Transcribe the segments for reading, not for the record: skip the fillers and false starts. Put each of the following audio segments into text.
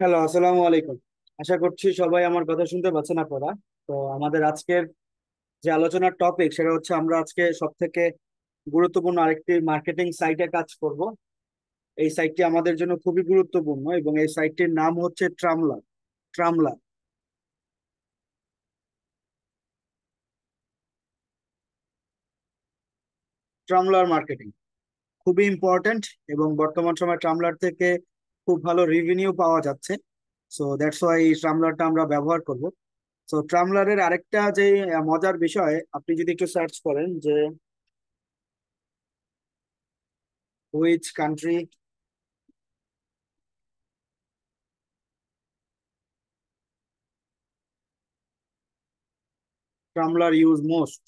Hello, আসসালামু আলাইকুম। আশা করছি সবাই আমার কথা শুনতে পাচ্ছেন আপনারা। তো আমাদের আজকের যে আলোচনার টপিক সেটা হচ্ছে আমরা আজকে সব থেকে গুরুত্বপূর্ণ আরেকটি মার্কেটিং সাইটে কাজ করব। এই সাইটটি আমাদের জন্য খুবই গুরুত্বপূর্ণ এবং এই সাইটটির নাম হচ্ছে ট্রামলার। ট্রামলার ট্রামলার মার্কেটিং খুবই ইম্পর্ট্যান্ট এবং বর্তমান সময়ে ট্রামলার থেকে খুব ভালো রেভিনিউ পাওয়া যাচ্ছে। সো দ্যাটস ওয়াই এই ট্রামলারটা আমরা ব্যবহার করব। তো ট্রামলারের আরেকটা যে মজার বিষয়, আপনি যদি একটু সার্চ করেন যে which country ট্রামলার ইউজ মোস্ট,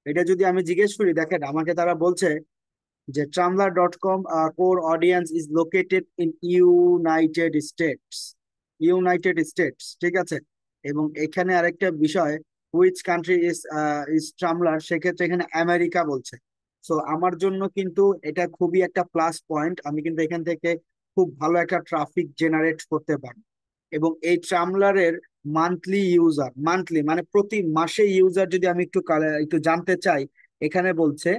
এটা যদি আমি জিজ্ঞেস করি, দেখেন আমাকে তারা বলছে যে Tumblr dot com core audience is located in United States. United States, ঠিক আছে। এবং এখানে আরেকটা বিষয়, which country is is Tumblr, সেক্ষেত্রে এখানে আমেরিকা বলছে। সো আমার জন্য কিন্তু এটা খুবই একটা প্লাস পয়েন্ট, আমি কিন্তু এখান থেকে খুব ভালো একটা ট্রাফিক জেনারেট করতে পারি। এবং এই ট্রামলারের মান্থলি মানে প্রতি মাসে ইউজার যদি আমি একটু জানতে চাই, এখানে বলছে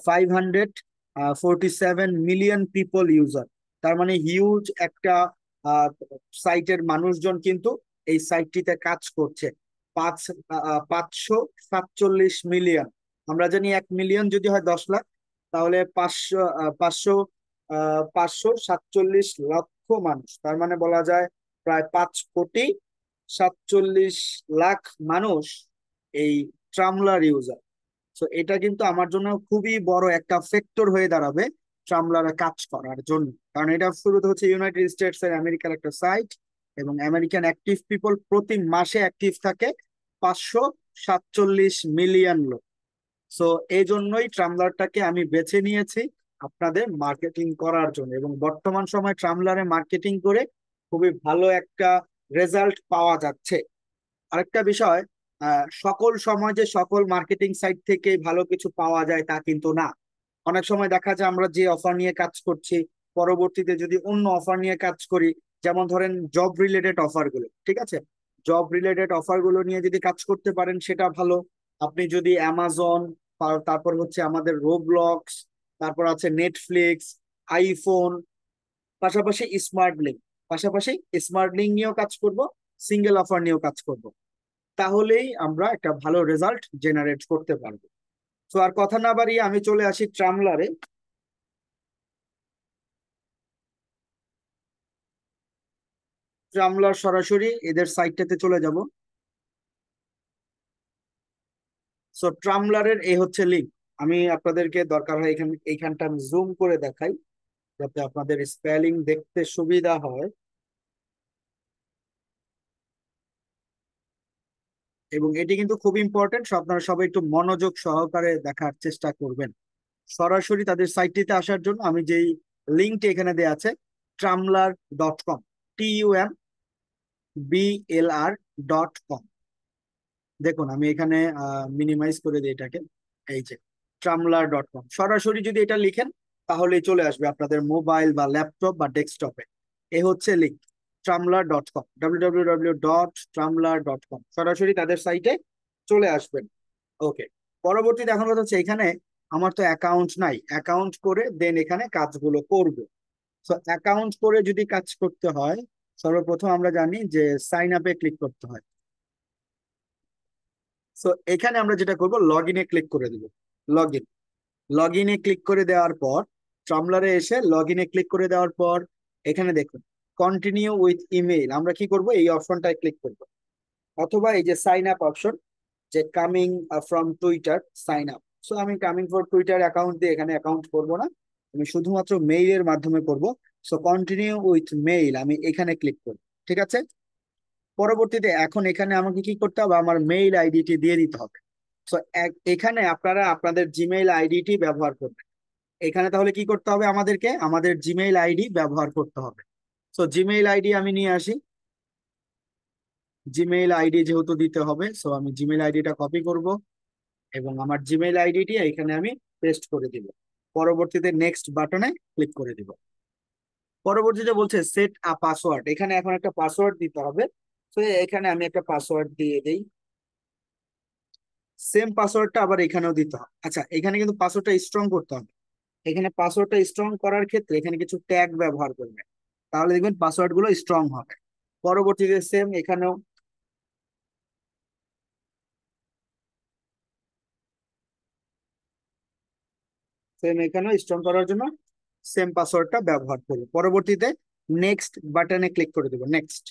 547 মিলিয়ন পিপল ইউজার। তার মানে হিউজ একটা সাইটের মানুষজন কিন্তু এই সাইটটিতে কাজ করছে। 547 মিলিয়ন। আমরা জানি 1 মিলিয়ন যদি হয় 10 লাখ, তাহলে 547 লক্ষ মানুষ, তার মানে বলা যায় প্রায় 5,47 লাখ মানুষ এই ট্রামলার ইউজার। তো এটা কিন্তু আমার জন্য খুবই বড় একটা ফ্যাক্টর হয়ে দাঁড়াবে ট্রামলারে কাজ করার জন্য, কারণ এটা শুরুতে হচ্ছে ইউনাইটেড স্টেটস এর আমেরিকার একটা সাইট। এবং আমেরিকান অ্যাক্টিভ পিপল প্রতি মাসে অ্যাক্টিভ থাকে 547 মিলিয়ন লোক। সো এই জন্যই ট্রামলারটাকে আমি বেছে নিয়েছি আপনাদের মার্কেটিং করার জন্য, এবং বর্তমান সময় ট্রামলারে মার্কেটিং করে খুবই ভালো একটা রেজাল্ট পাওয়া যাচ্ছে। আরেকটা বিষয়, সকল সময় যে সকল মার্কেটিং সাইট থেকে ভালো কিছু পাওয়া যায় তা কিন্তু না। অনেক সময় দেখা যায় আমরা যে অফার নিয়ে কাজ করছি, পরবর্তীতে যদি অন্য অফার নিয়ে কাজ করি, যেমন ধরেন জব রিলেটেড অফার গুলো, ঠিক আছে, জব রিলেটেড অফার গুলো নিয়ে যদি কাজ করতে পারেন সেটা ভালো। আপনি যদি অ্যামাজন, তারপর হচ্ছে আমাদের রোবলক্স, তারপর আছে নেটফ্লিক্স, আইফোন, পাশাপাশি স্মার্ট লিঙ্ক, পাশাপাশি স্মার্ট লিঙ্ক নিয়েও কাজ করব, সিঙ্গেল অফার নিয়েও কাজ করব, তাহলেই আমরা একটা ভালো রেজাল্ট জেনারেট করতে পারবো। তো আর কথা না বাড়িয়ে আমি চলে আসি ট্রামলারে। ট্রামলার সরাসরি এদের সাইটটাতে চলে যাব। সো ট্রামলারের এই হচ্ছে লিঙ্ক। আমি আপনাদেরকে দরকার হয় এইখানটা আমি জুম করে দেখাই যাতে আপনাদের স্পেলিং দেখতে সুবিধা হয়। এবং এটি কিন্তু খুব ইম্পর্টেন্ট, আপনারা সবাই একটু মনোযোগ সহকারে দেখার চেষ্টা করবেন। সরাসরি তাদের সাইটটিতে আসার জন্য আমি যেই লিঙ্কটি এখানে দেওয়া আছে, tramlar.com, TUMBLR.com। দেখুন আমি এখানে মিনিমাইজ করে দিই এটাকে। এই যে ট্রামলার.com, সরাসরি যদি এটা লিখেন তাহলেই চলে আসবে আপনাদের মোবাইল বা ল্যাপটপ বা ডেস্কটপে। এ হচ্ছে লিঙ্ক, ট্রামলার.com, www.tramlar.com, সরাসরি তাদের সাইটে চলে আসবেন। ওকে, পরবর্তীতে এখন কথা হচ্ছে এখানে আমার তো অ্যাকাউন্ট নাই, অ্যাকাউন্ট করে দেন এখানে কাজগুলো করব। তো অ্যাকাউন্ট করে যদি কাজ করতে হয়, সর্বপ্রথম আমরা জানি যে সাইন আপে ক্লিক করতে হয়। তো এখানে আমরা যেটা করব, লগ ইনে ক্লিক করে দিব। লগ ইন, লগ ইনে ক্লিক করে দেওয়ার পর ট্রামলারে এসে লগ ইনে ক্লিক করে দেওয়ার পর এখানে দেখুন কন্টিনিউ উইথ ইমেইল, আমরা কি করব, এই অপশনটায় ক্লিক করব। অথবা এই যে সাইন আপ অপশন, যে coming from Twitter sign up. So আমি কামিং ফর টুইটার অ্যাকাউন্ট দিয়ে এখানে অ্যাকাউন্ট করব না, আমি শুধুমাত্র মেইলের মাধ্যমে করব। সো কন্টিনিউ উইথ মেইল আমি এখানে ক্লিক করব, ঠিক আছে। পরবর্তীতে এখন এখানে আমাকে কি করতে হবে, আমার মেইল আইডিটি দিয়ে দিতে হবে। তো এখানে আপনারা আপনাদের জিমেইল আইডিটি ব্যবহার করবেন। এখানে তাহলে কি করতে হবে, আমাদেরকে আমাদের জিমেইল আইডি ব্যবহার করতে হবে। তো জিমেইল আইডি আমি নিয়ে আসি। জিমেইল আইডি যেহেতু দিতে হবে, সো আমি জিমেইল আইডিটা কপি করব এবং আমার জিমেইল আইডিটি এখানে আমি পেস্ট করে দিব। পরবর্তীতে নেক্সট বাটনে ক্লিক করে দিব। পরবর্তীতে বলছে সেট আ পাসওয়ার্ড, এখানে এখন একটা পাসওয়ার্ড দিতে হবে। তো এখানে আমি একটা পাসওয়ার্ড দিয়ে দিই। সেম পাসওয়ার্ডটা আবার এখানেও দিতে হবে। আচ্ছা, এখানে কিন্তু পাসওয়ার্ডটা স্ট্রং করতে হবে। এখানে পাসওয়ার্ডটা স্ট্রং করার ক্ষেত্রে এখানে কিছু ট্যাগ ব্যবহার করবে, তাহলে দেখবেন পাসওয়ার্ড গুলো স্ট্রং হবে। পরবর্তীতে সেম এখানেও স্ট্রং করার জন্য সেম পাসওয়ার্ডটা ব্যবহার করব। পরবর্তীতে নেক্সট বাটনে ক্লিক করে দেবো, নেক্সট।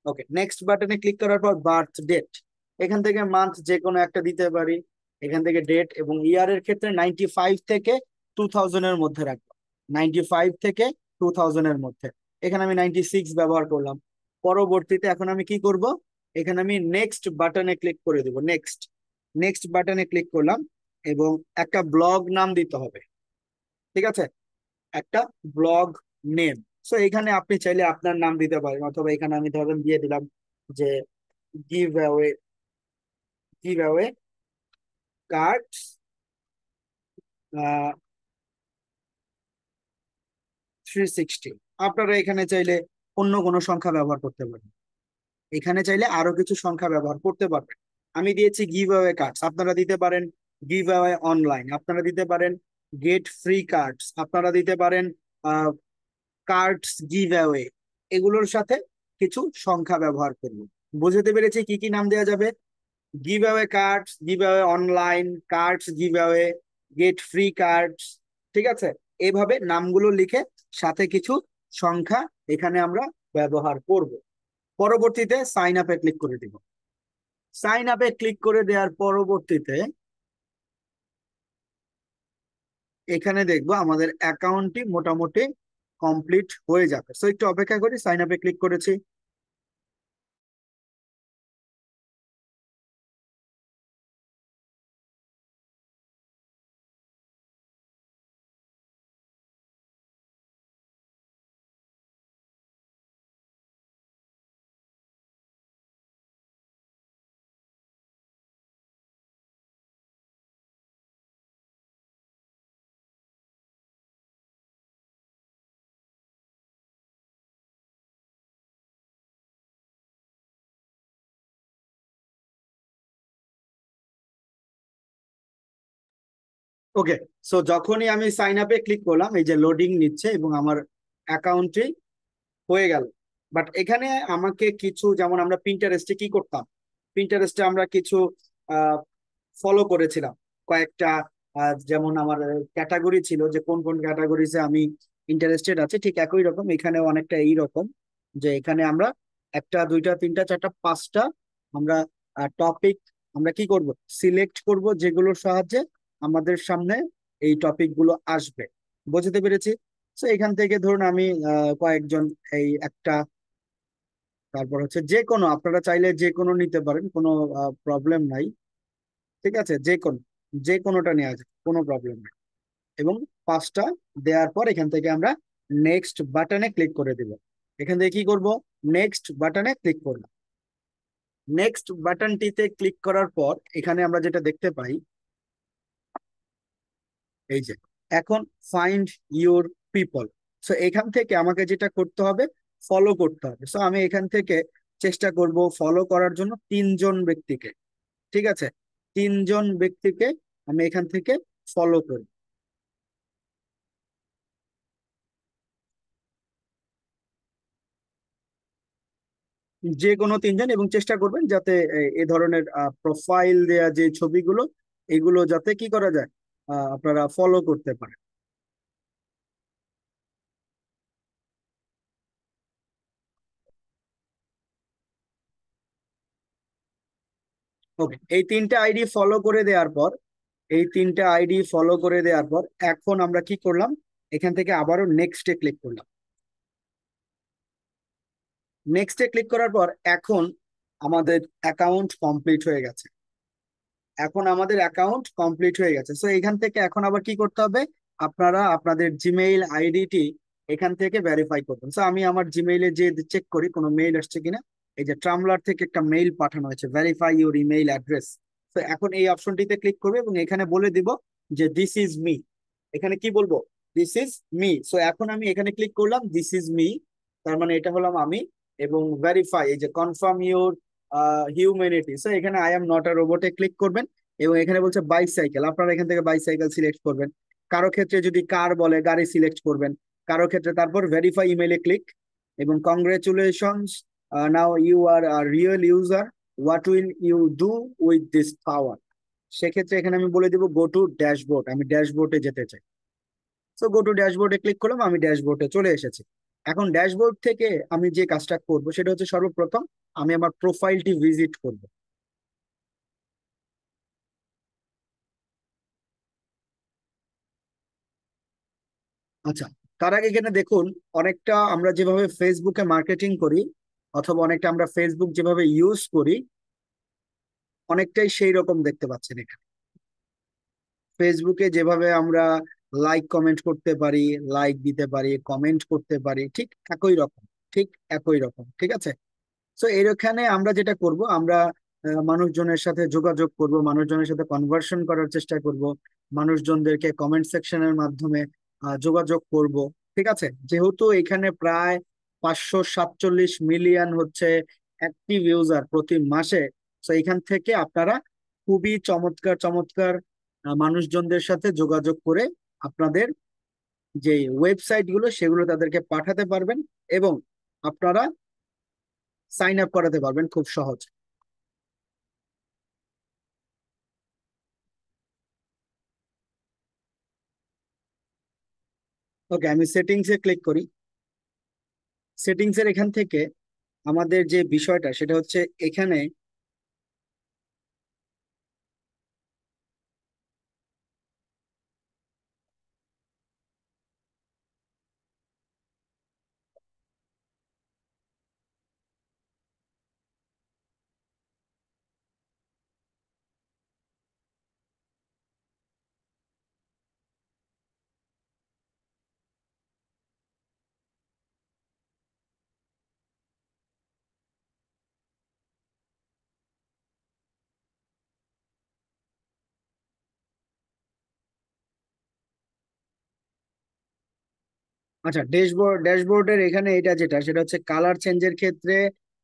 ওকে, নেক্সট বাটনে ক্লিক করার পর বার্থ ডেট, এখান থেকে মান্থ যে কোনো একটা দিতে পারি, এখান থেকে ডেট, এবং ইয়ারের ক্ষেত্রে 95 থেকে 2000 এর মধ্যে রাখবো। 95 থেকে 2000 এর মধ্যে, এখানে আমি 96 ব্যবহার করলাম। পরবর্তীতে এখন আমি কি করব, এখানে আমি নেক্সট বাটনে ক্লিক করে দেবো, নেক্সট। নেক্সট বাটনে ক্লিক করলাম এবং একটা ব্লগ নাম দিতে হবে, ঠিক আছে, একটা ব্লগ নেম। সো এখানে আপনি চাইলে আপনার নাম দিতে পারেন, অথবা এখানে আমি ধরেন দিয়ে দিলাম যে give away, give away cards 360। আপনারা এখানে চাইলে অন্য কোনো সংখ্যা ব্যবহার করতে পারেন, এখানে চাইলে আরো কিছু সংখ্যা ব্যবহার করতে পারবেন। আমি দিয়েছি গিভ অ্যাওয়ে কার্ডস, আপনারা দিতে পারেন গিভ অ্যাওয়ে অনলাইন, আপনারা দিতে পারেন গেট ফ্রি কার্ডস, আপনারা দিতে পারেন কার্ডস গিভ অ্যাওয়ে। এগুলোর সাথে কিছু সংখ্যা ব্যবহার করব। বুঝতে পেরেছি কি কি নাম দেওয়া যাবে? Give away cards, give away online, cards give away, gate free cards, ঠিক আছে। এইভাবে নামগুলো লিখে সাথে কিছু সংখ্যা এখানে আমরা ব্যবহার করব। পরবর্তীতে সাইন আপে ক্লিক করে দিব। সাইন আপে ক্লিক করে দেওয়ার পরবর্তীতে এখানে দেখবো আমাদের অ্যাকাউন্টটি মোটামুটি কমপ্লিট হয়ে যাবে। সো একটু অপেক্ষা করি, সাইন আপে ক্লিক করেছি। ওকে, সো যখনই আমি সাইন আপে ক্লিক করলাম, এই যে লোডিং নিচ্ছে এবং আমার অ্যাকাউন্টটি হয়ে গেল। বাট এখানে আমাকে কিছু, যেমন আমরা পিন্টারেস্টে কি করতাম, পিন্টারেস্টে আমরা কিছু ফলো করেছিলাম কয়েকটা, যেমন আমার ক্যাটাগরি ছিল যে কোন কোন ক্যাটাগরিজে আমি ইন্টারেস্টেড আছে, ঠিক একই রকম এখানে অনেকটা এই রকম, যে এখানে আমরা একটা দুইটা তিনটা চারটা পাঁচটা আমরা টপিক আমরা কি করব, সিলেক্ট করব, যেগুলোর সাহায্যে আমাদের সামনে এই টপিক গুলো আসবে। বুঝতে পেরেছি। তো এখান থেকে ধরুন আমি কয়েকজন, এই একটা, তারপর হচ্ছে যে কোনো, আপনারা চাইলে যে কোনো নিতে পারেন, কোনো প্রবলেম নাই, ঠিক আছে, যে কোনো, যে কোনোটা নেওয়া যায়, কোনো প্রবলেম নেই। এবং পাঁচটা দেওয়ার পর এখান থেকে আমরা নেক্সট বাটনে ক্লিক করে দিব। এখান থেকে কি করব, নেক্সট বাটনে ক্লিক করলাম। নেক্সট বাটনটিতে ক্লিক করার পর এখানে আমরা যেটা দেখতে পাই, এই যে এখন ফাইন্ড ইউর পিপল। সো এখান থেকে আমাকে যেটা করতে হবে, ফলো করতে হবে। সো আমি এখান থেকে চেষ্টা করব ফলো করার জন্য তিনজন ব্যক্তিকে, ঠিক আছে, তিনজন ব্যক্তিকে আমি এখান থেকে ফলো করি। যে কোনো তিনজন, এবং চেষ্টা করবেন যাতে এ ধরনের প্রোফাইল দেয়া যে ছবিগুলো, এগুলো যাতে কি করা যায়, আপনারা ফলো করতে পারেন। ওকে, এই তিনটা আইডি ফলো করে দেওয়ার পর, এই তিনটা আইডি ফলো করে দেওয়ার পর এখন আমরা কি করলাম, এখান থেকে আবারও নেক্সটে ক্লিক করলাম। নেক্সটে ক্লিক করার পর এখন আমাদের অ্যাকাউন্ট কমপ্লিট হয়ে গেছে। এখন আমাদের অ্যাকাউন্ট কমপ্লিট হয়ে গেছে। সো এখান থেকে এখন আবার কি করতে হবে, আপনারা আপনাদের জিমেইল আইডিটি এখান থেকে ভেরিফাই করবেন। সো আমি আমার জিমেইলে যে চেক করি কোনো মেইল আসছে কিনা। এই যে ট্রামলার থেকে একটা মেইল পাঠানো হয়েছে, ভেরিফাই ইউর ইমেইল অ্যাড্রেস। তো এখন এই অপশনটিতে ক্লিক করবে এবং এখানে বলে দিব যে দিস ইজ মি। এখানে কি বলবো, দিস ইজ মি। সো এখন আমি এখানে ক্লিক করলাম, দিস ইজ মি, তার মানে এটা হলাম আমি। এবং ভেরিফাই, এই যে কনফার্ম ইউর হিউম্যানিটি, সো এখানে আই এম নট আ রোবটে ক্লিক করবেন। এবং এখানে বলছে বাইসাইকেল, আপনারা এখান থেকে বাইসাইকেল সিলেক্ট করবেন। কারো ক্ষেত্রে যদি কার বলে গাড়ি সিলেক্ট করবেন, কারো ক্ষেত্রে তারপর ভেরিফাই ইমেলে ক্লিক। এবং congratulations, now you are a real user, what will you do with this power. সেক্ষেত্রে এখানে আমি বলে দিব গো টু ড্যাশবোর্ড, আমি ড্যাশবোর্ডে যেতে চাই। সো গো টু ড্যাশবোর্ডে ক্লিক করলাম, আমি ড্যাশবোর্ডে চলে এসেছি। এখন ড্যাশবোর্ড থেকে আমি যে কাজটা করব সেটা হচ্ছে সর্বপ্রথম আমি আমার প্রোফাইলটি ভিজিট করব। আচ্ছা, তার আগে এখানে দেখুন, অনেকটা আমরা যেভাবে ফেসবুকে মার্কেটিং করি, অথবা অনেকটা আমরা ফেসবুক যেভাবে ইউজ করি, অনেকটাই সেই রকম দেখতে পাচ্ছেন এখানে। ফেসবুকে যেভাবে আমরা লাইক কমেন্ট করতে পারি, লাইক দিতে পারি, কমেন্ট করতে পারি, ঠিক একই রকম, ঠিক একই রকম, ঠিক আছে। তো এখানে আমরা যেটা করব, আমরা মানুষজনের সাথে যোগাযোগ করব, মানুষজনের সাথে কনভার্সন করার চেষ্টা করব, মানুষজনদেরকে কমেন্ট সেকশনের মাধ্যমে যোগাযোগ করব। ঠিক আছে, যেহেতু এখানে প্রায় 547 মিলিয়ন হচ্ছে অ্যাক্টিভ ইউজার প্রতি মাসে, তো এখান থেকে আপনারা খুবই চমৎকার চমৎকার মানুষজনদের সাথে যোগাযোগ করে আপনাদের যে ওয়েবসাইট গুলো সেগুলো তাদেরকে পাঠাতে পারবেন, এবং আপনারা সাইন আপ করাতে পারবেন খুব সহজ। ওকে, আমি সেটিংস এ ক্লিক করি। সেটিংস এর এখান থেকে আমাদের যে বিষয়টা সেটা হচ্ছে এখানে, আচ্ছা ড্যাশবোর্ডের এখানে এটা যেটা সেটা হচ্ছে কালার চেঞ্জের ক্ষেত্রে।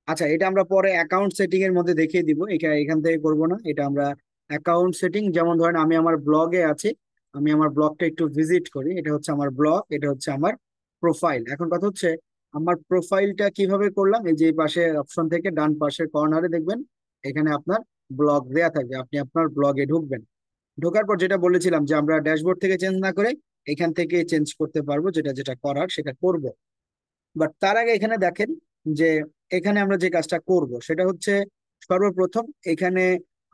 আচ্ছা, এটা আমরা পরে অ্যাকাউন্ট সেটিং এর মধ্যে দেখিয়ে দিব, এখানে এখান থেকে করব না, এটা আমরা অ্যাকাউন্ট সেটিং, যেমন ধরেন আমি আমার ব্লগে আছি, আমি আমার ব্লগটা একটু ভিজিট করি, এটা হচ্ছে আমার ব্লগ, এটা হচ্ছে আমার প্রোফাইল। এখন কথা হচ্ছে আমার প্রোফাইলটা কিভাবে করলাম, এই যে এই পাশে অপশন থেকে ডান পাশের কর্নারে দেখবেন এখানে আপনার ব্লগ দেয়া থাকবে, আপনি আপনার ব্লগে ঢুকবেন। ঢোকার পর যেটা বলেছিলাম যে আমরা ড্যাশবোর্ড থেকে চেঞ্জ না করে এখান থেকে চেঞ্জ করতে পারবো, যেটা যেটা করার সেটা করব। বাট তার আগে এখানে দেখেন যে এখানে আমরা যে কাজটা করব সেটা হচ্ছে সর্বপ্রথম এখানে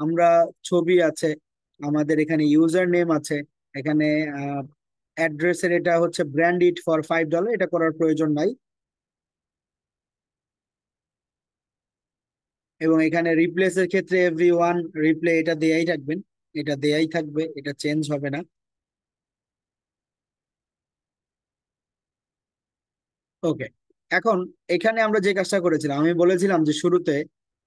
আমরা ছবি আছে, আমাদের এখানে ইউজার নেম আছে, এখানে অ্যাড্রেসের এটা হচ্ছে ব্র্যান্ড ইট ফর $5, এটা করার প্রয়োজন নাই। এবং এখানে রিপ্লেসের ক্ষেত্রে এভরি রিপ্লে, এটা দেয়াই রাখবেন, এটা দেয়াই থাকবে, এটা চেঞ্জ হবে না। ওকে, এখন এখানে আমরা যে কাজটা করেছিলাম, আমি বলেছিলাম যে শুরুতে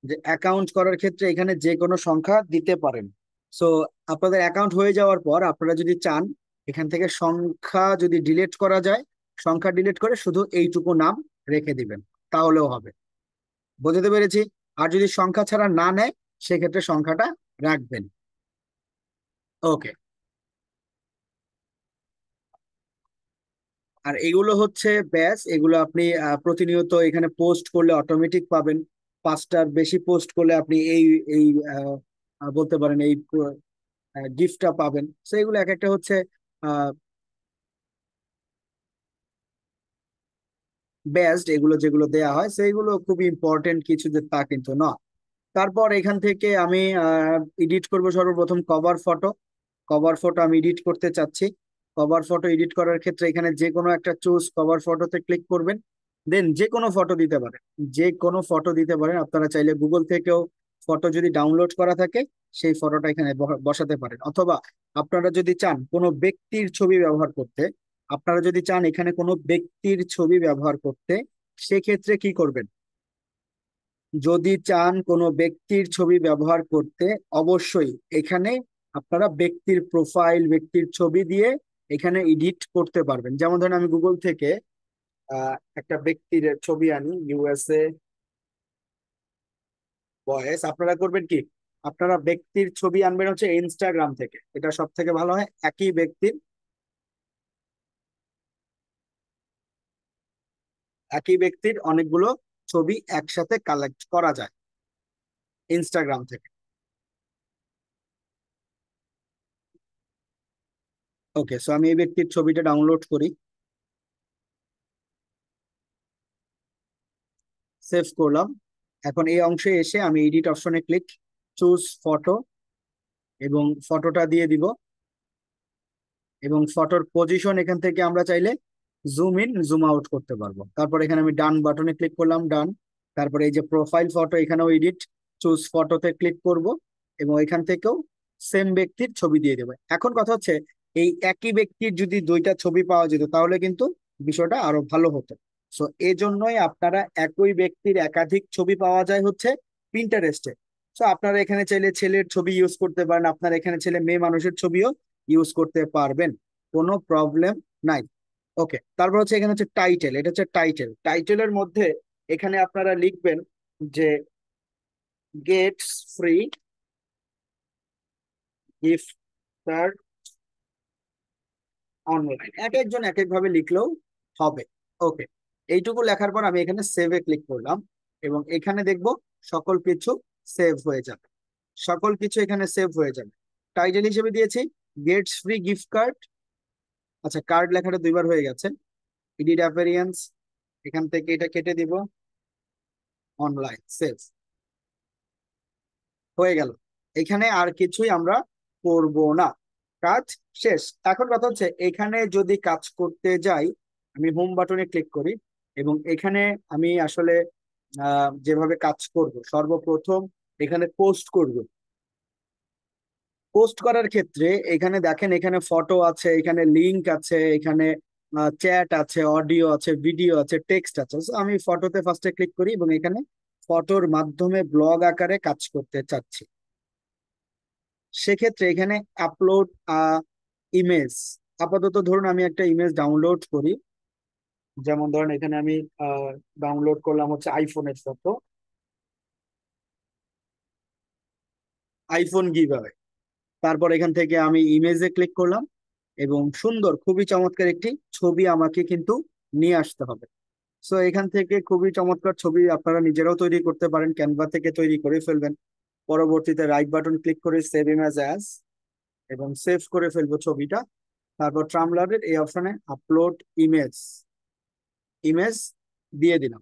যে অ্যাকাউন্ট করার ক্ষেত্রে এখানে যে কোনো সংখ্যা দিতে পারেন। সো আপনাদের অ্যাকাউন্ট হয়ে যাওয়ার পর আপনারা যদি চান এখান থেকে সংখ্যা যদি ডিলিট করা যায়, সংখ্যা ডিলিট করে শুধু এইটুকু নাম রেখে দিবেন, তাহলেও হবে। বোঝাতে পেরেছি? আর যদি সংখ্যা ছাড়া না নেয় সেক্ষেত্রে সংখ্যাটা রাখবেন। ওকে, আর এগুলো হচ্ছে ব্যাচ, এগুলো আপনি প্রতিনিয়ত এখানে পোস্ট করলে অটোমেটিক পাবেন। 5টার বেশি পোস্ট করলে আপনি এই এই বলতে পারেন এই গিফটটা পাবেন। তো এগুলো এক একটা হচ্ছে বেস্ট, এগুলো যেগুলো দেয়া হয় সেইগুলো খুব ইম্পর্টেন্ট কিছু যে তা কিন্তু না। তারপর এখান থেকে আমি এডিট করব সর্বপ্রথম কভার ফটো। কভার ফটো আমি এডিট করতে চাচ্ছি। কভার ফটো এডিট করার ক্ষেত্রে এখানে যে কোনো একটা চুজ কভার ফটোতে ক্লিক করবেন, দেন যে কোনো ফটো দিতে পারেন, যে কোনো ফটো দিতে পারেন। আপনারা চাইলে গুগল থেকেও ফটো যদি ডাউনলোড করা থাকে সেই ফটোটা এখানে বসাতে পারেন, অথবা আপনারা যদি চান কোনো ব্যক্তির ছবি ব্যবহার করতে, আপনারা যদি চান এখানে কোনো ব্যক্তির ছবি ব্যবহার করতে, সেক্ষেত্রে কি করবেন, যদি চান কোনো ব্যক্তির ছবি ব্যবহার করতে, অবশ্যই এখানে আপনারা ব্যক্তির প্রোফাইল, ব্যক্তির ছবি দিয়ে এখানে এডিট করতে পারবেন। যেমন ধরেন আমি গুগল থেকে একটা ব্যক্তির ছবি আনি, ইউএসএ বয়েস। আপনারা করবেন কি, আপনারা ব্যক্তির ছবি আনবেন হচ্ছে ইনস্টাগ্রাম থেকে, এটা সব থেকে ভালো হয়। একই ব্যক্তির অনেকগুলো ছবি একসাথে কালেক্ট করা যায় ইনস্টাগ্রাম থেকে। ওকে, সো আমি এই ব্যক্তির ছবিটা ডাউনলোড করি, সেভ করলাম। এখন এই অংশে এসে আমি এডিট অপশনে ক্লিক, চুজ ফটো, এবং ফটোটা দিয়ে দিব। এবং ফটোর পজিশন এখান থেকে আমরা চাইলে জুম ইন জুম আউট করতে পারবো। তারপর এখানে আমি ডান বাটনে ক্লিক করলাম, ডান। তারপরে এই যে প্রোফাইল ফটো, এখানেও এডিট, চুজ ফটোতে ক্লিক করব, এবং এখান থেকেও সেম ব্যক্তির ছবি দিয়ে দেবো। এখন কথা হচ্ছে, এই একই ব্যক্তির যদি দুইটা ছবি পাওয়া যেত তাহলে কিন্তু বিষয়টা আরো ভালো হতো। সো এই জন্যই আপনারা একই ব্যক্তির একাধিক ছবি পাওয়া যায় হচ্ছে পিন্টারেস্টে। সো আপনারা এখানে চাইলে ছেলের ছবি ইউজ করতে পারেন, আপনারা এখানে ছেলে মেয়ে মানুষের ছবিও ইউজ করতে পারবেন, কোনো প্রবলেম নাই। ওকে, তারপর হচ্ছে এখানে হচ্ছে টাইটেল, এটা হচ্ছে টাইটেল। টাইটেলের মধ্যে এখানে আপনারা লিখবেন যে gets free gift card online. এক একজন এক এক ভাবে লিখলেও হবে। ওকে, এইটুকু লেখার পর আমি এখানে সেভে ক্লিক করলাম, এবং এখানে দেখব সকল কিছু সেভ হয়ে যাবে। সকল কিছু এখানে সেভ হয়ে যাবে। টাইটেল হিসেবে দিয়েছি গেটস ফ্রি গিফট কার্ড। আচ্ছা, কার্ড লেখাটা দুইবার হয়ে গেছে। এডিট অ্যাপিয়ারেন্স, এখান থেকে এটা কেটে দিব, অনলাইন, সেভ হয়ে গেল। এখানে আর কিছুই আমরা করব না, কাজ শেষ। এখন কথা হচ্ছে, এখানে যদি কাজ করতে যাই, আমি হোম বাটনে ক্লিক করি, এবং এখানে আমি আসলে যেভাবে কাজ করব, সর্বপ্রথম এখানে পোস্ট করব। পোস্ট করার ক্ষেত্রে এখানে দেখেন, এখানে ফটো আছে, এখানে লিংক আছে, এখানে চ্যাট আছে, অডিও আছে, ভিডিও আছে, টেক্সট আছে। So, আমি ফটোতে ফার্স্টে ক্লিক করি, এবং এখানে ফটোর মাধ্যমে ব্লগ আকারে কাজ করতে চাচ্ছি। সেক্ষেত্রে এখানে আপলোড ইমেজ, আপাতত ধরুন আমি একটা ইমেজ ডাউনলোড করি। যেমন ধরেন এখানে আমি ডাউনলোড করলাম হচ্ছে আইফোনের ফটো, আইফোন গিভঅ্যাওয়ে। তারপর এখান থেকে আমি ইমেজে ক্লিক করলাম, এবং সুন্দর, খুবই চমৎকার একটি ছবি আমাকে কিন্তু নিয়ে আসতে হবে। সো এখান থেকে খুবই চমৎকার ছবি আপনারা নিজেরাও তৈরি করতে পারেন, ক্যানভা থেকে তৈরি করে ফেলবেন। পরবর্তীতে রাইট বাটন ক্লিক করে সেভ ইমেজ অ্যাজ, এবং সেভ করে ফেলবো ছবিটা। তারপর ট্রামলারের এই অপশনে আপলোড ইমেজ, ইমেজ দিয়ে দিলাম।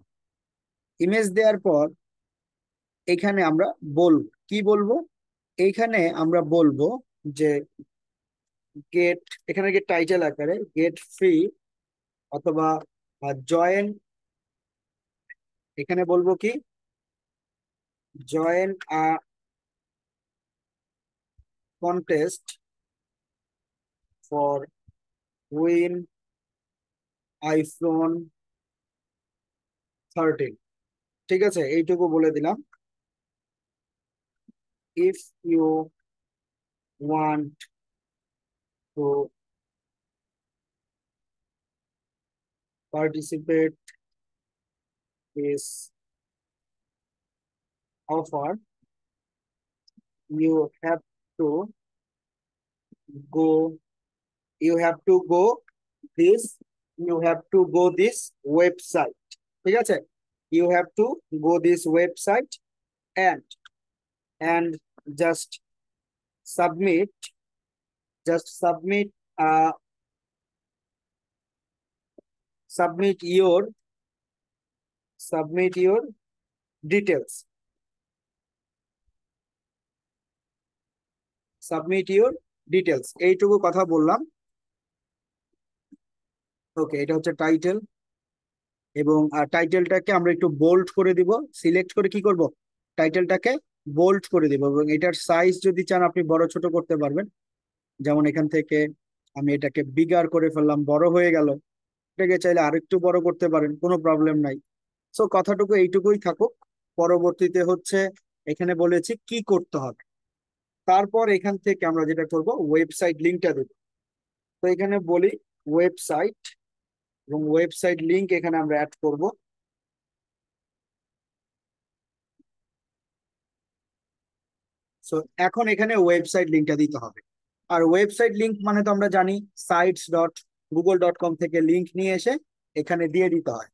ইমেজ দেওয়ার পর এখানে আমরা বলবো, কি বলবো, এইখানে আমরা বলবো যে গেট, এখানে গেট টাইটেল আকারে গেট ফ্রি, অথবা জয়েন, এখানে বলবো কি, join a contest for win iPhone 13। ঠিক আছে, এইটুকু বলে দিলাম। If you want to participate this offer, you have to go, you have to go this, you have to go this website। ঠিক আছে, you have to go this website, and and just submit, just submit uh submit your, submit your details, submit your details, এইটুকু কথা বললাম। ওকে, এটা হচ্ছে title, এবং টাইটেলটাকে আমরা একটু বোল্ড করে দিব। সিলেক্ট করে কি করব, টাইটেলটাকে বোল্ড করে দিব, এবং এটার সাইজ যদি চান আপনি বড় ছোট করতে পারবেন। যেমন এখান থেকে আমি এটাকে বিগার করে ফেললাম, বড় হয়ে গেল। এটাকে চাইলে আরেকটু বড় করতে পারেন, কোনো প্রবলেম নাই। সো কথাটুকু এইটুকুই থাকুক। পরবর্তীতে হচ্ছে এখানে বলেছি কি করতে হবে। তারপর এখান থেকে আমরা যেটা করব, ওয়েবসাইট লিঙ্কটা দেব। তো এখানে বলি ওয়েবসাইট, এবং ওয়েবসাইট লিংক এখানে আমরা অ্যাড করব। সো এখন এখানে ওয়েবসাইট লিংকটা দিতে হবে। আর ওয়েবসাইট লিংক মানে তো আমরা জানি sites.google.com থেকে লিংক নিয়ে এসে এখানে দিয়ে দিতে হয়।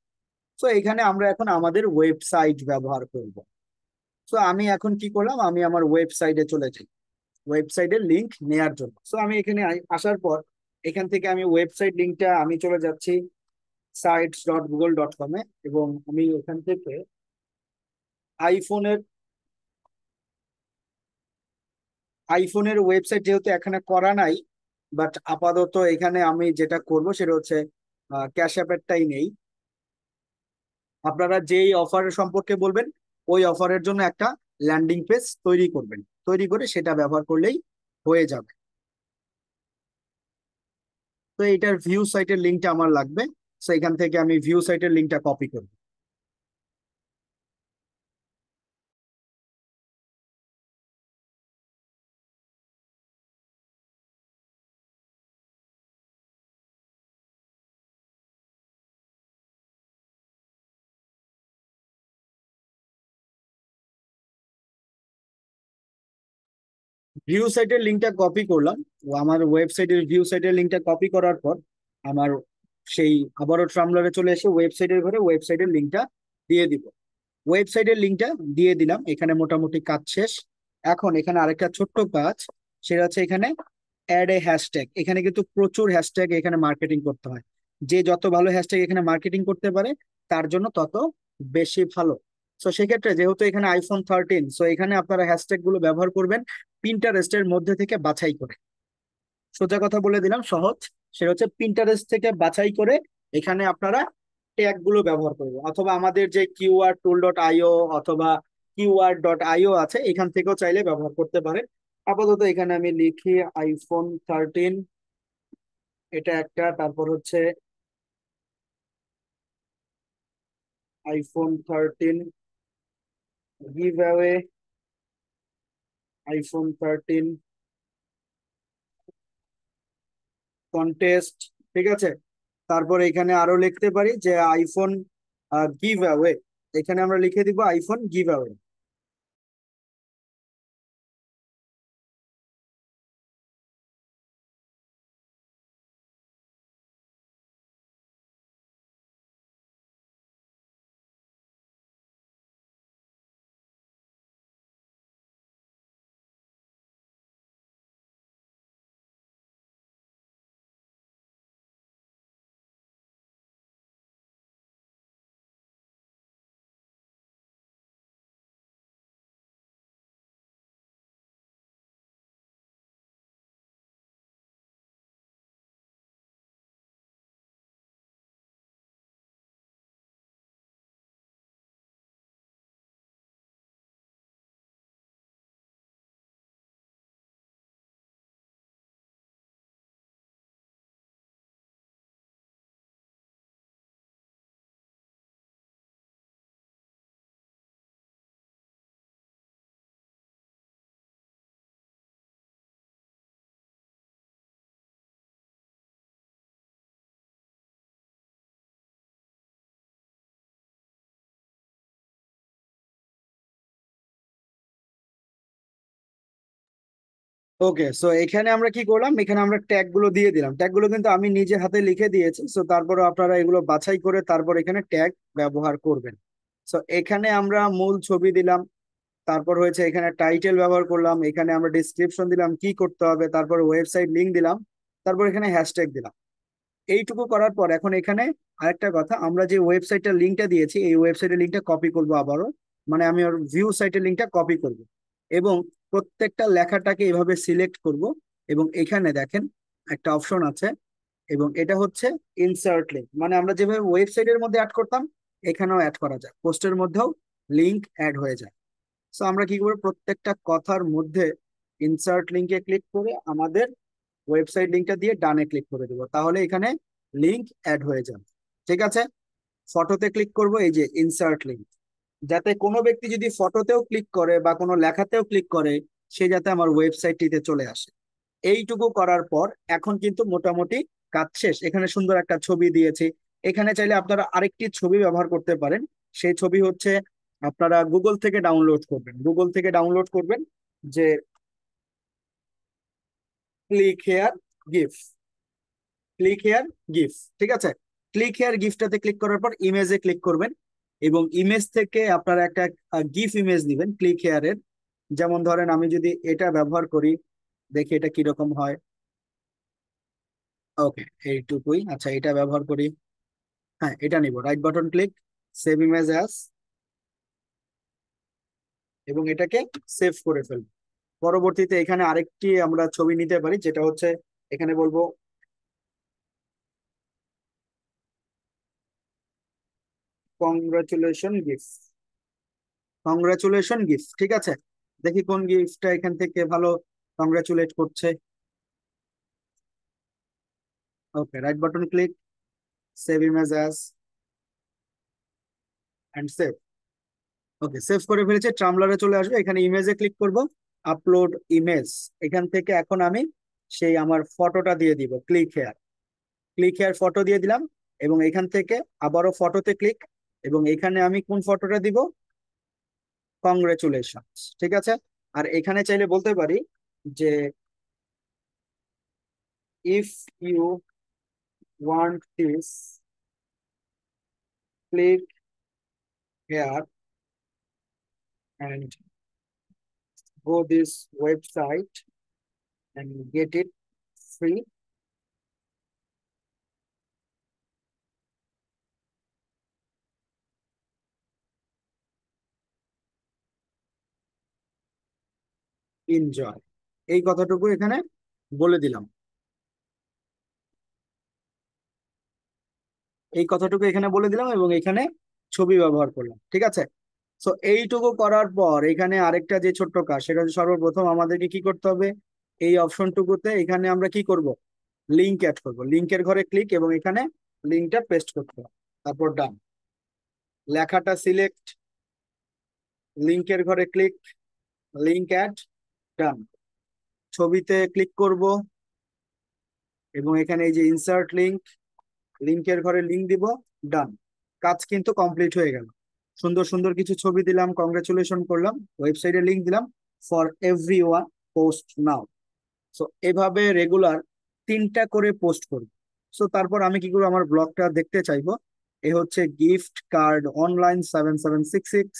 সো এখানে আমরা এখন আমাদের ওয়েবসাইট ব্যবহার করব। সো আমি এখন কি করলাম, আমি আমার ওয়েবসাইটে চলে যাই ওয়েবসাইটের লিংক নেয়ার জন্য। সো আমি এখানে আসার পর এখান থেকে আমি ওয়েবসাইট লিংকটা আমি চলে যাচ্ছি sites.google.com এ, এবং আমি এখান থেকে আইফোনের আইফোনের ওয়েবসাইট যেহেতু এখানে করা নাই, বাট আপাতত এখানে আমি যেটা করব সেটা হচ্ছে ক্যাশ অ্যাপেরটাই নেই। আপনারা যেই অফারের সম্পর্কে বলবেন ওই অফারের জন্য একটা ল্যান্ডিং পেজ তৈরি করবেন, তৈরি করে সেটা ব্যবহার করলেই হয়ে যাবে। তো এটার ভিউ সাইটের লিঙ্কটা আমার লাগবে। তো এখান থেকে আমি ভিউ সাইটের লিঙ্কটা কপি করব। ভিউ সাইটের লিঙ্কটা কপি করলাম। ও আমার ওয়েবসাইটের ভিউ সাইটের লিঙ্কটা কপি করার পর আমার সেই আবারও ট্রামলারে চলে এসে ওয়েবসাইটের ঘরে ওয়েবসাইটের লিঙ্কটা দিয়ে দিব। ওয়েবসাইটের লিঙ্কটা দিয়ে দিলাম, এখানে মোটামুটি কাজ শেষ। এখন এখানে আরেকটা ছোট্ট কাজ, সেটা হচ্ছে এখানে অ্যাড এ হ্যাশট্যাগ। এখানে কিন্তু প্রচুর হ্যাশট্যাগ এখানে মার্কেটিং করতে হয়। যে যত ভালো হ্যাশট্যাগ এখানে মার্কেটিং করতে পারে তার জন্য তত বেশি ভালো। তো সেক্ষেত্রে যেহেতু এখানে iPhone 13, সো এখানে আপনারা হ্যাশট্যাগ গুলো ব্যবহার করবেন পিন্টারেস্টের মধ্যে থেকে বাছাই করে। সোজা কথা বলে দিলাম, সহজ। সেটা হচ্ছে পিন্টারেস্ট থেকে বাছাই করে এখানে আপনারা ট্যাগ গুলো ব্যবহার করবেন, অথবা আমাদের যে keywordtool.io অথবা keyword.io আছে এখান থেকেও চাইলে ব্যবহার করতে পারেন। আপাতত এখানে আমি লিখি iPhone 13, এটা একটা। তারপর হচ্ছে iPhone 13 give away, iPhone 13 contest, ঠিক আছে। তারপর এখানে আরো লিখতে পারি যে আইফোন গিভ অ্যাওয়ে, এখানে আমরা লিখে দিব আইফোন গিভ অ্যাওয়ে। ওকে, সো এখানে আমরা কি করলাম, এখানে আমরা ট্যাগ গুলো দিয়ে দিলাম। ট্যাগ গুলো কিন্তু আমি নিজে হাতে লিখে দিয়েছি। সো তারপরে আপনারা এগুলো বাছাই করে তারপর এখানে ট্যাগ ব্যবহার করবেন। সো এখানে আমরা মূল ছবি দিলাম, তারপর হয়েছে এখানে টাইটেল ব্যবহার করলাম, এখানে আমরা ডিসক্রিপশন দিলাম কি করতে হবে, তারপর ওয়েবসাইট লিংক দিলাম, তারপর এখানে হ্যাশট্যাগ দিলাম। এইটুকু করার পর এখন এখানে আরেকটা কথা, আমরা যে ওয়েবসাইটের লিঙ্কটা দিয়েছি এই ওয়েবসাইটের লিঙ্কটা কপি করব আবারও। মানে আমি ওর ভিউ সাইটের লিঙ্কটা কপি করব, এবং প্রত্যেকটা লেখাটাকে এভাবে সিলেক্ট করব। এবং এখানে দেখেন একটা অপশন আছে, এবং এটা হচ্ছে ইনসার্ট লিঙ্ক। মানে আমরা যেভাবে ওয়েবসাইটের মধ্যে অ্যাড করতাম এখানেও অ্যাড করা যায়, পোস্টের মধ্যেও লিঙ্ক অ্যাড হয়ে যায়। সো আমরা কি করবো, প্রত্যেকটা কথার মধ্যে ইনসার্ট লিঙ্কে ক্লিক করে আমাদের ওয়েবসাইট লিঙ্কটা দিয়ে ডানে ক্লিক করে দেবো, তাহলে এখানে লিঙ্ক অ্যাড হয়ে যাবে। ঠিক আছে, ফটোতে ক্লিক করব, এই যে ইনসার্ট লিঙ্ক, যাতে কোনো ব্যক্তি যদি ফটোতেও ক্লিক করে বা কোনো লেখাতেও ক্লিক করে সে যাতে আমার ওয়েবসাইটটিতে চলে আসে। এইটুকু করার পর এখন কিন্তু মোটামুটি কাজ শেষ। এখানে সুন্দর একটা ছবি দিয়েছি। এখানে চাইলে আপনারা আরেকটি ছবি ব্যবহার করতে পারেন। সেই ছবি হচ্ছে আপনারা গুগল থেকে ডাউনলোড করবেন। গুগল থেকে ডাউনলোড করবেন যে click here gift, click here gift, ঠিক আছে। ক্লিক হেয়ার গিফটটাতে ক্লিক করার পর ইমেজে ক্লিক করবেন এবং ইমেজ থেকে আপনারা একটা গিফট ইমেজ দিবেন ক্লিক হেয়ারের। যেমন ধরেন আমি যদি এটা ব্যবহার করি, দেখি এটা কিরকম হয়। ওকে, এইটুকুই। আচ্ছা, এটা ব্যবহার করি। হ্যাঁ, এটা নিব, right button click, save image as, এবং এটাকে সেভ করে ফেলব। পরবর্তীতে এখানে আরেকটি আমরা ছবি নিতে পারি, যেটা হচ্ছে এখানে বলবো কংগ্রাচুলেশন গিফট, কংগ্রাচুলেশন গিফট, ঠিক আছে। দেখি কোন গিফটটা এখান থেকে ভালো কংগ্রাচুলেট করছে। Okay, right button click, save image as and save. Okay, save করে ফেলেছে, ট্রামলারে চলে আসবে। এখানে ইমেজে ক্লিক করব, আপলোড ইমেজ। এখান থেকে এখন আমি সেই আমার ফটোটা দিয়ে দিব, click here, click here photo দিয়ে দিলাম। এবং এখান থেকে আবারও ফটোতে ক্লিক, এবং এখানে আমি কোন ফটোটা দিব, কংগ্রেচুলেশন, ঠিক আছে। আর এখানে চাইলে বলতে পারি যে if you want this, click here and go this website and get it free. Enjoy, এই কথাটুকু এখানে বলে দিলাম, এই কথাটুকু এখানে বলে দিলাম এবং এখানে ছবি ব্যবহার করলাম, ঠিক আছে। সো এইটুকু করার পর এখানে আরেকটা যে ছোট্ট কাজ, সেটা হচ্ছে সর্বপ্রথম আমাদেরকে কি করতে হবে, এই অপশনটুকুতে এখানে আমরা কি করব, লিঙ্ক অ্যাড করব। লিঙ্কের ঘরে ক্লিক এবং এখানে লিঙ্কটা পেস্ট করতে হবে, তারপর ডান। লেখাটা সিলেক্ট, লিঙ্কের ঘরে ক্লিক, লিঙ্ক অ্যাড, ডান। ছবিতে ক্লিক করব এবং এখানে এই যে ইনসার্ট লিঙ্ক, লিঙ্কের ঘরে লিঙ্ক দিব, ডান। কাজ কিন্তু কমপ্লিট হয়ে গেল। সুন্দর সুন্দর কিছু ছবি দিলাম, কংগ্রেচুলেশন করলাম, ওয়েবসাইটে লিঙ্ক দিলাম, for every one post now. So এভাবে রেগুলার 3টা করে পোস্ট করব। সো তারপর আমি কি করবো, আমার ব্লগটা দেখতে চাইবো। এ হচ্ছে গিফট কার্ড অনলাইন 7766।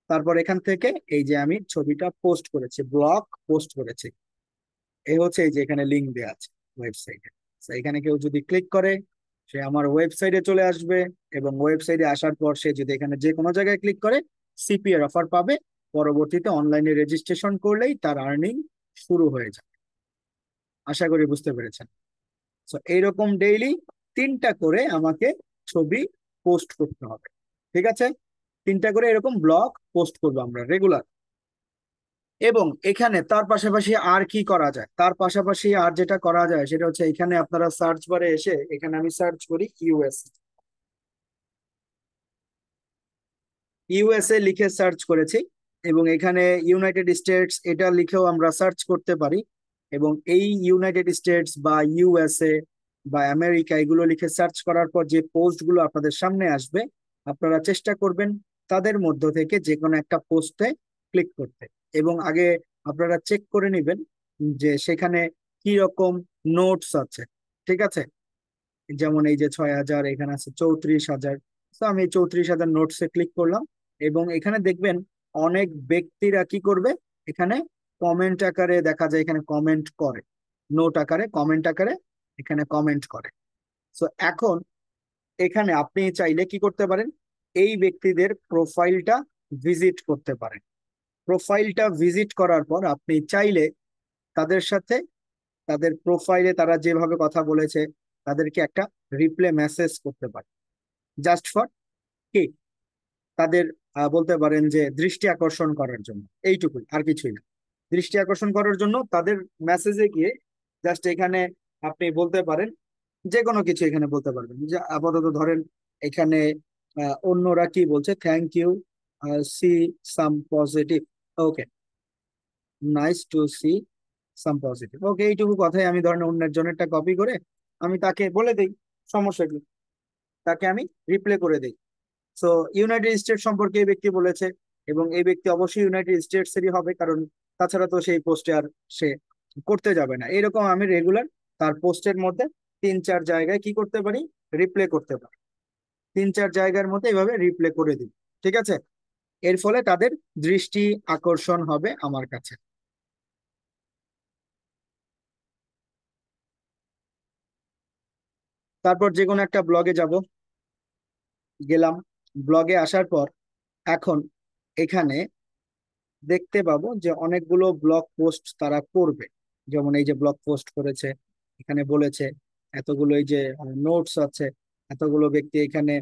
তারপর এখান থেকে এই যে আমি ছবিটা পোস্ট করেছি, ব্লগ পোস্ট করেছি, এ হচ্ছে এই যে এখানে লিঙ্ক দেওয়া আছে ওয়েবসাইটে। এখানে কেউ যদি ক্লিক করে, সে আমার ওয়েবসাইটে চলে আসবে, এবং ওয়েবসাইটে আসার পর সে যদি এখানে যে কোনো জায়গায় ক্লিক করে সিপিএর অফার পাবে। পরবর্তীতে অনলাইনে রেজিস্ট্রেশন করলেই তার আর্নিং শুরু হয়ে যাবে। আশা করি বুঝতে পেরেছেন। সো এইরকম ডেইলি 3টা করে আমাকে ছবি পোস্ট করতে হবে, ঠিক আছে। 3টা করে এরকম ব্লগ পোস্ট করবো আমরা রেগুলার। এবং এখানে তার পাশাপাশি আর কি করা যায়, তার পাশাপাশি আর যেটা করা যায় সেটা হচ্ছে এখানে আপনারা সার্চ বারে এসে এখানে আমি সার্চ করি ইউএসএ, ইউএসএ লিখে সার্চ করেছি। এবং এখানে ইউনাইটেড স্টেটস এটা লিখেও আমরা সার্চ করতে পারি। এবং এই ইউনাইটেড স্টেটস বা ইউএসএ বা আমেরিকা এগুলো লিখে সার্চ করার পর যে পোস্টগুলো আপনাদের সামনে আসবে, আপনারা চেষ্টা করবেন তাদের মধ্য থেকে যে কোনো একটা পোস্টে ক্লিক করতে। এবং আগে আপনারা চেক করে নেবেন যে সেখানে কি রকম নোটস আছে, ঠিক আছে। যেমন এই যে 6,000, এখানে আছে 34,000। তো আমি 34,000 নোটসে ক্লিক করলাম। এবং এখানে দেখবেন অনেক ব্যক্তিরা কি করবে, এখানে কমেন্ট আকারে দেখা যায়, এখানে কমেন্ট করে, নোট আকারে কমেন্ট আকারে এখানে কমেন্ট করে। তো এখন এখানে আপনি চাইলে কি করতে পারেন, এই ব্যক্তিদের প্রোফাইলটা ভিজিট করতে পারেন। প্রোফাইলটা ভিজিট করার পর আপনি চাইলে তাদের সাথে, তাদের প্রোফাইলে তারা যেভাবে কথা বলেছে তাদেরকে একটা রিপ্লে মেসেজ করতে পারেন, জাস্ট ফর কি, তাদের বলতে পারেন যে দৃষ্টি আকর্ষণ করার জন্য, এইটুকুই, আর কিছুই না। দৃষ্টি আকর্ষণ করার জন্য তাদের মেসেজে গিয়ে জাস্ট এখানে আপনি বলতে পারেন যে কোনো কিছু, এখানে বলতে পারবেন যে আপাতত ধরেন এখানে অন্যরা কি বলছে, thank you, see some positive, okay, nice to see some positive. Okay, এইটুকু কথাই আমি ধরেন অন্যের জনেরটা কপি করে আমি তাকে বলে দেই, সমস্যা কি, তাকে আমি রিপ্লে করে দেই। সো ইউনাইটেড স্টেটস সম্পর্কে এই ব্যক্তি বলেছে, এবং এই ব্যক্তি অবশ্যই ইউনাইটেড স্টেটস এরই হবে, কারণ তাছাড়া তো সেই পোস্টে আর সে করতে যাবে না। এরকম আমি রেগুলার তার পোস্টের মধ্যে 3-4 জায়গায় কি করতে পারি, রিপ্লে করতে পারি। 3-4 জায়গার মধ্যে এইভাবে রিপ্লে করে দিই। ঠিক আছে, এর ফলে তাদের দৃষ্টি আকর্ষণ হবে আমার কাছে। তারপর যে কোনো একটা ব্লগে যাব, গেলাম, ব্লগে আসার পর এখন এখানে দেখতে পাবো যে অনেকগুলো ব্লগ পোস্ট তারা করবে। যেমন এই যে ব্লগ পোস্ট করেছে, এখানে বলেছে এতগুলো, এই যে নোটস আছে, এতগুলো ব্যক্তি এখানে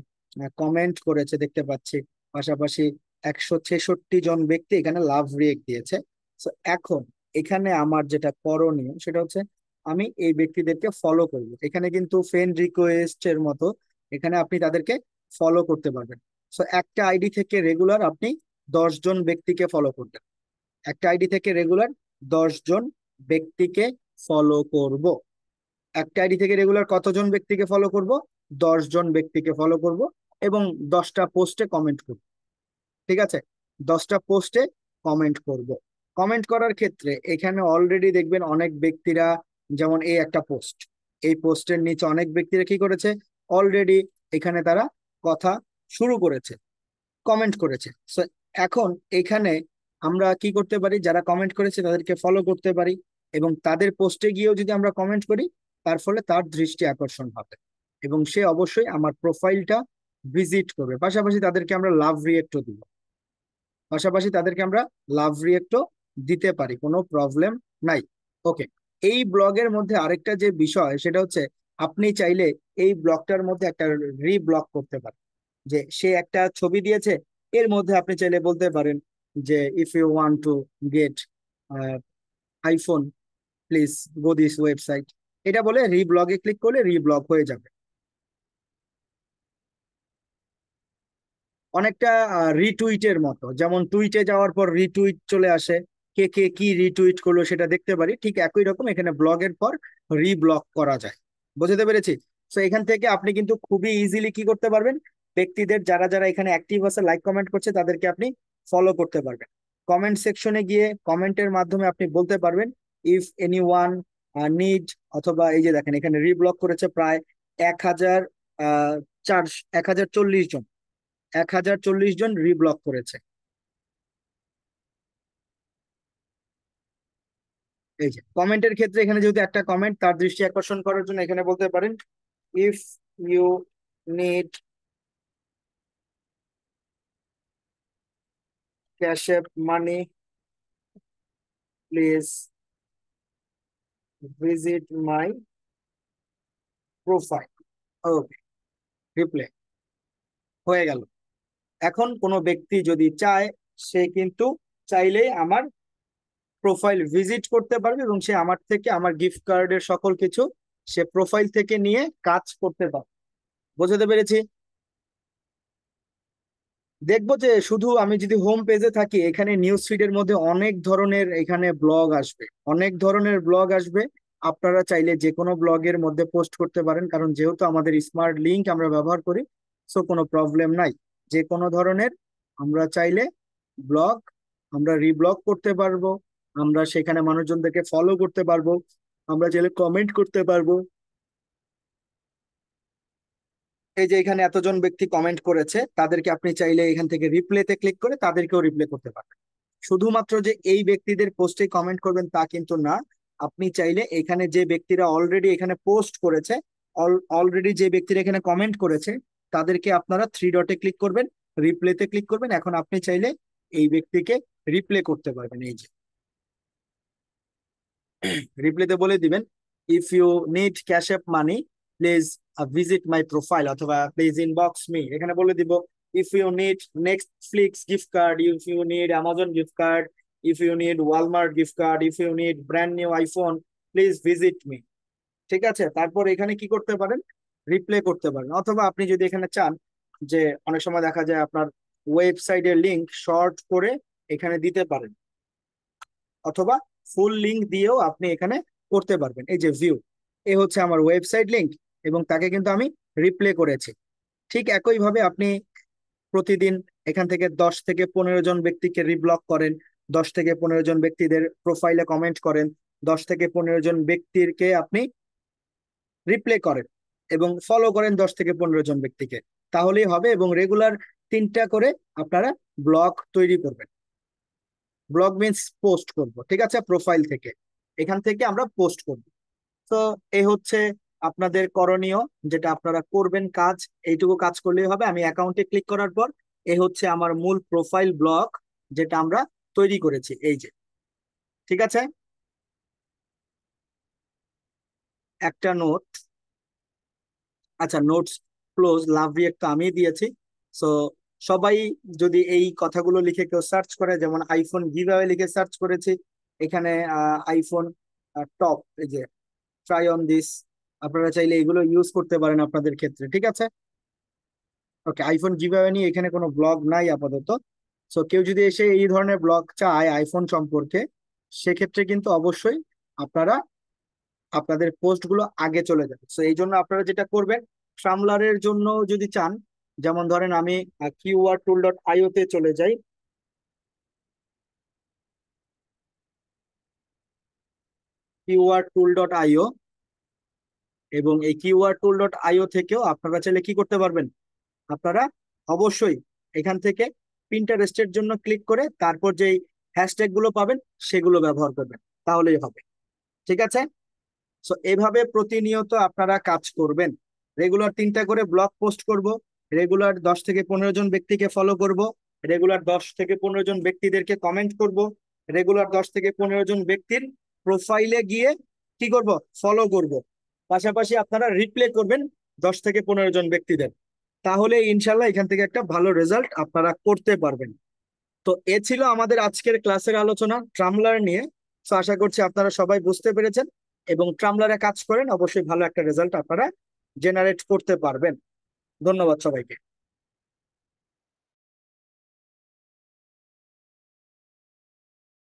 কমেন্ট করেছে দেখতে পাচ্ছি। পাশাপাশি 166 জন ব্যক্তি এখানে লাভ রিয়েক্ট দিয়েছে। তো এখন এখানে আমার যেটা করণীয় সেটা হচ্ছে আমি এই ব্যক্তিদেরকে ফলো করব। এখানে কিন্তু ফ্রেন্ড রিকোয়েস্ট এর মতো এখানে আপনি তাদেরকে ফলো করতে পারবেন। সো একটা আইডি থেকে রেগুলার আপনি 10 জন ব্যক্তিকে ফলো করবেন। একটা আইডি থেকে রেগুলার 10 জন ব্যক্তিকে ফলো করব। একটা আইডি থেকে রেগুলার কতজন ব্যক্তিকে ফলো করব? 10 জন ব্যক্তিকে ফলো করব, এবং 10টা পোস্টে কমেন্ট করব। ঠিক আছে, 10টা পোস্টে কমেন্ট করব। কমেন্ট করার ক্ষেত্রে এখানে অলরেডি দেখবেন অনেক ব্যক্তিরা, যেমন এই একটা পোস্ট, এই পোস্টের নিচে অনেক ব্যক্তিরা কি করেছে, অলরেডি এখানে তারা কথা শুরু করেছে, কমেন্ট করেছে। সো এখন এখানে আমরা কি করতে পারি, যারা কমেন্ট করেছে তাদেরকে ফলো করতে পারি, এবং তাদের পোস্টে গিয়েও যদি আমরা কমেন্ট করি, তার ফলে তার দৃষ্টি আকর্ষণ হবে, এবং সে অবশ্যই আমার প্রোফাইলটা ভিজিট করবে। পাশাপাশি তাদেরকে আমরা লাভ রিয়েক্টও দিব, পাশাপাশি তাদেরকে আমরা লাভ রিয়েক্টও দিতে পারি, কোনো প্রবলেম নাই। ওকে, এই ব্লগের মধ্যে আরেকটা যে বিষয় সেটা হচ্ছে আপনি চাইলে এই ব্লগটার মধ্যে একটা রিব্লগ করতে পারেন। যে সে একটা ছবি দিয়েছে, এর মধ্যে আপনি চাইলে বলতে পারেন যে if you want to get iPhone please go this website. এটা বলে রিব্লগে ক্লিক করলে রিব্লগ হয়ে যাবে। অনেকটা রিটুইটের মতো, যেমন টুইটে যাওয়ার পর রিটুইট চলে আসে, কে কে কি রিটুইট করলো সেটা দেখতে পারি, ঠিক একই রকম এখানে ব্লগের পর রিব্লগ করা যায়। বুঝতে পেরেছি? তো এখান থেকে আপনি কিন্তু খুবই ইজিলি কি করতে পারবেন, ব্যক্তিদের যারা যারা এখানে অ্যাক্টিভ আছে, লাইক কমেন্ট করছে, তাদেরকে আপনি ফলো করতে পারবেন। কমেন্ট সেকশনে গিয়ে কমেন্টের মাধ্যমে আপনি বলতে পারবেন ইফ এনি ওয়ান নিড, অথবা এই যে দেখেন এখানে রিব্লগ করেছে প্রায় 1000 চার 1040 জন, 1040 জন রিব্লক করেছে। এই যে কমেন্টের ক্ষেত্রে এখানে যেহেতু একটা কমেন্ট, তার দৃষ্টি আকর্ষণ করার জন্য এখানে বলতে পারেন if you need Cash App money please visit my profile. Okay, reply হয়ে গেল। এখন কোনো ব্যক্তি যদি চায়, সে কিন্তু চাইলেই আমার প্রোফাইল ভিজিট করতে পারবে, এবং সে আমার থেকে আমার গিফট কার্ডের সকল কিছু সে প্রোফাইল থেকে নিয়ে কাজ করতে পারবে। বুঝতে পেরেছি? দেখবো যে শুধু আমি যদি হোম পেজে থাকি, এখানে নিউজ ফিডের মধ্যে অনেক ধরনের এখানে ব্লগ আসবে, অনেক ধরনের ব্লগ আসবে। আপনারা চাইলে যে কোনো ব্লগের মধ্যে পোস্ট করতে পারেন, কারণ যেহেতু আমাদের স্মার্ট লিংক আমরা ব্যবহার করি, সো কোনো প্রবলেম নাই। যে কোনো ধরনের আমরা চাইলে ব্লগ আমরা রিব্লগ করতে পারবো, আমরা সেখানে মানুষজনদেরকে ফলো করতে পারবো, আমরা চাইলে কমেন্ট করতে পারবো। এই যে এখানে এতজন ব্যক্তি কমেন্ট করেছে, তাদেরকে আপনি চাইলে এখান থেকে রিপ্লেতে ক্লিক করে তাদেরকেও রিপ্লে করতে পারবেন। শুধুমাত্র যে এই ব্যক্তিদের পোস্টে কমেন্ট করবেন তা কিন্তু না, আপনি চাইলে এখানে যে ব্যক্তিরা অলরেডি এখানে পোস্ট করেছে, অলরেডি যে ব্যক্তিরা এখানে কমেন্ট করেছে, তাদেরকে আপনারা 3 ডটে ক্লিক করবেন, রিপ্লেতে ক্লিক করবেন। এখন আপনি চাইলে এই ব্যক্তিকে রিপ্লে করতে পারবেন। এই যে রিপ্লেতে বলে দিবেন if you need Cash App money please visit my profile, অথবা প্লিজ ইনবক্স মি। এখানে বলে দিব if you need Netflix gift card, if you need Amazon gift card, if you need Walmart gift card, if you need brand new iPhone please visit me. ঠিক আছে, তারপর এখানে কি করতে পারেন, রিপ্লে করতে পারেন। অথবা আপনি যদি এখানে চান, যে অনেক সময় দেখা যায় আপনার ওয়েবসাইটের লিংক শর্ট করে এখানে দিতে পারেন, অথবা ফুল লিংক দিয়েও আপনি এখানে করতে পারবেন। এই যে ভিউ, এ হচ্ছে আমার ওয়েবসাইট লিংক, এবং তাকে কিন্তু আমি রিপ্লে করেছি। ঠিক একইভাবে আপনি প্রতিদিন এখান থেকে 10 থেকে 15 জন ব্যক্তিকে রিব্লক করেন, 10 থেকে 15 জন ব্যক্তিদের প্রোফাইলে কমেন্ট করেন, 10 থেকে 15 জন ব্যক্তিকে আপনি রিপ্লে করেন এবং ফলো করেন 10 থেকে 15 জন ব্যক্তিকে, তাহলেই হবে। এবং রেগুলার 3টা করে আপনারা ব্লগ তৈরি করবেন। ব্লগ মিন্স পোস্ট করব, ঠিক আছে, প্রোফাইল থেকে, এখান থেকে আমরা পোস্ট করব। তো এই হচ্ছে আপনাদের করণীয়, যেটা আপনারা করবেন কাজ, এইটুকু কাজ করলেই হবে। আমি অ্যাকাউন্টে ক্লিক করার পর এই হচ্ছে আমার মূল প্রোফাইল ব্লগ, যেটা আমরা তৈরি করেছি, এই যে, ঠিক আছে। একটা নোট, আচ্ছা, নোটস ক্লোজ লাভ রিয়েক্ট তো আমি দিয়েছি। সো সবাই যদি এই কথাগুলো লিখে কেউ সার্চ করে, যেমন আইফোন গিভঅ্যাওয়ে লিখে সার্চ করেছি, এখানে আইফোন টপ, এই যে ট্রাই অন দিস, আপনারা চাইলে এগুলো ইউজ করতে পারেন আপনাদের ক্ষেত্রে, ঠিক আছে। ওকে, আইফোন গিভঅ্যাওয়ে নিয়ে এখানে কোনো ব্লগ নাই আপাতত। সো কেউ যদি এসে এই ধরনের ব্লগ চায় আইফোন সম্পর্কে, সেক্ষেত্রে কিন্তু অবশ্যই আপনারা আপনাদের পোস্ট গুলো আগে চলে যাবে। তো এই জন্য আপনারা যেটা করবেন, ট্রামলারের জন্য যদি চান, যেমন ধরেন আমি qr tool.io তে চলে যাই, qr tool.io, এবং এই qr tool.io থেকেও আপনারা চাইলে কি করতে পারবেন, আপনারা অবশ্যই এখান থেকে পিন্টারেস্টের জন্য ক্লিক করে তারপর যেই হ্যাশট্যাগ গুলো পাবেন সেগুলো ব্যবহার করবেন, তাহলেই হবে, ঠিক আছে। সো এভাবে প্রতিনিয়ত আপনারা কাজ করবেন। রেগুলার 3টা করে ব্লগ পোস্ট করব, রেগুলার 10 থেকে 15 জন ব্যক্তিকে ফলো করব, রেগুলার 10 থেকে 15 জন ব্যক্তিদেরকে কমেন্ট করব, রেগুলার 10 থেকে 15 জন ব্যক্তির প্রোফাইলে গিয়ে কি করব, ফলো করব। পাশাপাশি আপনারা রিপ্লে করবেন 10 থেকে 15 জন ব্যক্তিদের, তাহলে ইনশাল্লাহ এখান থেকে একটা ভালো রেজাল্ট আপনারা করতে পারবেন। তো এ ছিল আমাদের আজকের ক্লাসের আলোচনা ট্রামলার নিয়ে। তো আশা করছি আপনারা সবাই বুঝতে পেরেছেন, এবং ট্রামলারে কাজ করেন, অবশ্যই ভালো একটা রেজাল্ট আপনারা জেনারেট করতে পারবেন। ধন্যবাদ সবাইকে।